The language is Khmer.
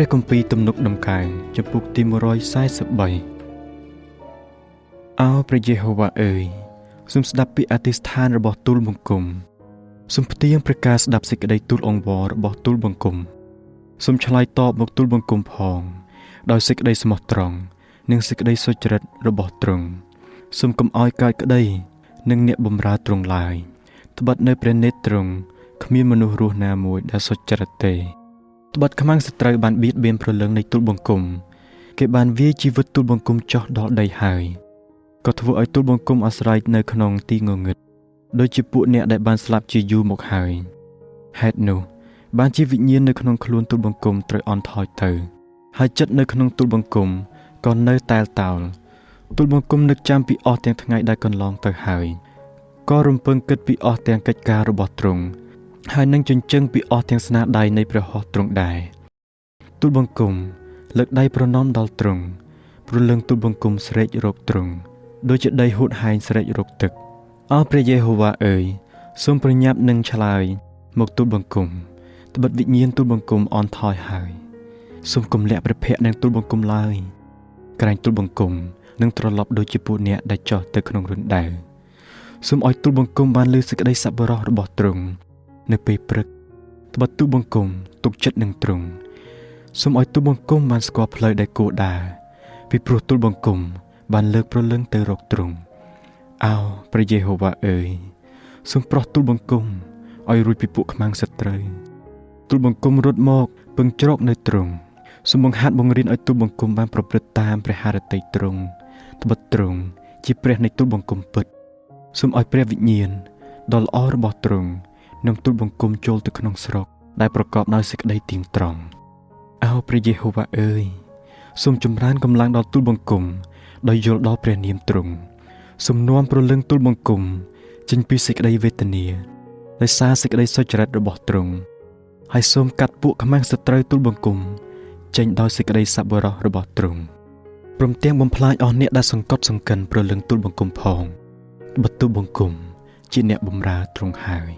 ព្រះគម្ពីរទំនុកដំកើងចំពុកទី143អោព្រះយេហូវ៉ាអើយសូមស្ដាប់ពីអធិស្ឋានរបស់ទូលបង្គំសូមផ្ទៀងព្រះការស្ដាប់សេចក្តីទូលអង្វររបស់ទូលបង្គំសូមឆ្លើយតបមកទូលបង្គំផងដោយសេចក្តីស្មោះត្រង់និងសេចក្តីសុចរិតរបស់ទ្រង់សូមកុំឲ្យកើតក្តីនឹងអ្នកបម្រើទ្រង់ឡើយត្បិតនៅព្រះនេត្រទ្រង់គ្មានមនុស្សរស់ណាមួយដែលសុចរិតទេត្បិតខ្មាំងសត្រូវបានបៀតបៀនព្រលឹងនៃទូលបង្គំគេបានវាយជីវិតទូលបង្គំចុះដល់ដីហើយក៏ធ្វើឲ្យទូលបង្គំអាស្រ័យនៅក្នុងទីងងឹតដូចជាពួកអ្នកដែលបានស្លាប់ជាយូរមកហើយហេតុនោះបានជាវិញ្ញាណនៅក្នុងខ្លួនទូលបង្គំត្រូវអន់ថយទៅហើយចិត្តនៅក្នុងទូលបង្គំក៏នៅតែលតោលទូលបង្គំនឹកចាំពីអស់ទាំងថ្ងៃដែលកន្លងទៅហើយក៏រំពឹងគិតពីអស់ទាំងកិច្ចការរបស់ទ្រង់ហើយនឹងជញ្ជឹងពីអស់ទាំងស្នាដៃនៃព្រះហស្ថទ្រង់ដែរទូលបង្គំលើកដៃប្រណម្យដល់ទ្រង់ព្រលឹងទូលបង្គំស្រែករកទ្រង់ដូចជាដីហួតហែងស្រែករកទឹកអោព្រះយេហូវ៉ាអើយសូមប្រញាប់នឹងឆ្លើយមកទូលបង្គំត្បិតវិញ្ញាណទូលបង្គំអន់ថយហើយសូមគំលាក់ព្រះភ័ក្ត្រនឹងទូលបង្គំឡើយក្រែងទូលបង្គំនឹងត្រឡប់ដូចជាពួកអ្នកដែលចោះទៅក្នុងរណ្ដៅសូមឲ្យទូលបង្គំបានលើសេចក្តីសប្បុរសរបស់ទ្រង់នៅពេលព្រឹកត្បិតទូលបង្គំទុកចិត្តនឹងទ្រង់សូមឲ្យទូលបង្គំបានស្គាល់ផ្លូវដែលគួរដើរពីព្រោះទូលបង្គំបានលើកព្រលឹងទៅរកទ្រង់អោព្រះយេហូវ៉ាអើយសូមប្រោះទូលបង្គំឲ្យរួចពីពួកខ្មាំងសត្រូវទូលបង្គំរត់មកពឹងជ្រកនៅទ្រង់សូមបង្ហាត់បង្រៀនឲ្យទូលបង្គំបានប្រព្រឹត្តតាមព្រះハរតីទ្រង់ត្បិតទ្រង់ជាព្រះនៃទូលបង្គំពិតសូមឲ្យព្រះវិញ្ញាណដ៏ល្អរបស់ទ្រង់នឹងទូលបង្គំចូលទៅក្នុងស្រុកដែលប្រកបដោយសេចក្តីទៀងត្រង់អោព្រះយេហូវ៉ាអើយសូមចម្រើនកម្លាំងដល់ទូលបង្គំដោយយល់ដល់ព្រះនាមទ្រង់សូមនាំព្រលឹងទូលបង្គំចេញពីសេចក្តីវេទនាដោយសារសេចក្តីសុចរិតរបស់ទ្រង់ហើយសូមកាត់ពួកខ្មាំងសត្រូវទូលបង្គំចេញដោយសេចក្តីសប្បុរសរបស់ទ្រង់ព្រមទាំងបំផ្លាញអស់អ្នកដែលសង្កត់សង្កិនព្រលឹងទូលបង្គំផងបទូលបង្គំជាអ្នកបម្រើទ្រង់ហើយ